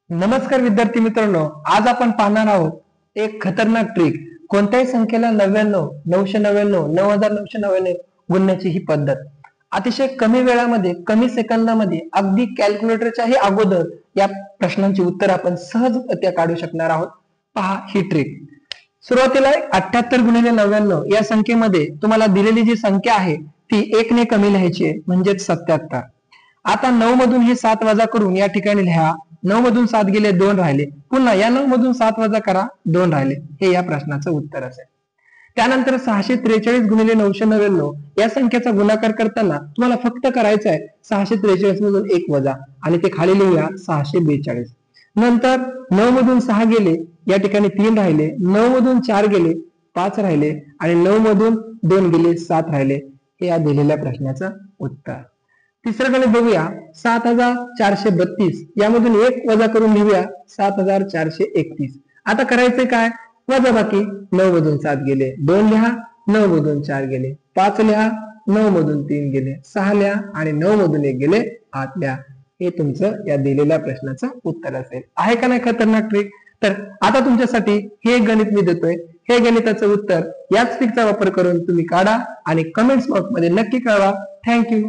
नमस्कार विद्यार्थी मित्रांनो, आज आपण पाहणार आहोत एक खतरनाक ट्रिक. कोणत्याही संख्येला 99, 999, 9999 गुणण्याची ही पद्धत. अतिशय कमी वेळामध्ये, कमी सेकंदामध्ये, अगदी कॅल्क्युलेटरच्याही अगोदर या प्रश्नांची उत्तर आपण सहजरित्या काढू शकणार आहोत. पहा ही ट्रिक. सुरुवातीला 78 गुणिले 99 या संख्येमध्ये तुम्हाला दिलेली जी संख्या आहे ती 1 ने कमी लिहायची आहे, म्हणजेच 77. आता 9 मधून हे 7 वजा करून या ठिकाणी लिहा. 9 मधून 7 गेले, 2 राहिले. पुन्हा या 9 मधून 7 वजा करा, 2 राहिले. हे या प्रश्नाचं उत्तर असेल. त्यानंतर 643 गुणिले 999 या संख्येचा गुणाकार करताना तुम्हाला फक्त करायचं आहे 643 मधून 1 वजा आणि ते खाली लिहूया 642. नंतर 9 मधून 6 गेले, या ठिकाणी 3 राहिले. 9 मधून 4 गेले, 5 राहिले आणि 9 मधून 2 गेले, 7 राहिले. हे या दिलेल्या प्रश्नाचं उत्तर. तिसरं गणित बघूया. 7432 यामधून 1 वजा करून लिहूया 7431. आता करायचंय काय? वजाबाकी. 9 मधून 7 गेले, 2 लिहा. 9 मधून 4 गेले, 5 लिहा. 9 मधून 3 गेले, 6 लिहा आणि 9 मधून 1 गेले, 8 लिहा. हे तुमचं या दिलेल्या प्रश्नाचं उत्तर असेल. आहे का नाही खतरनाक ट्रिक? तर आता तुमच्यासाठी हे गणित मी देतोय. हे गणिताचं उत्तर याच ट्रिकचा वापर करून तुम्ही काढा आणि कमेंट्स बॉक्स मध्ये नक्की कळवा. थँक्यू.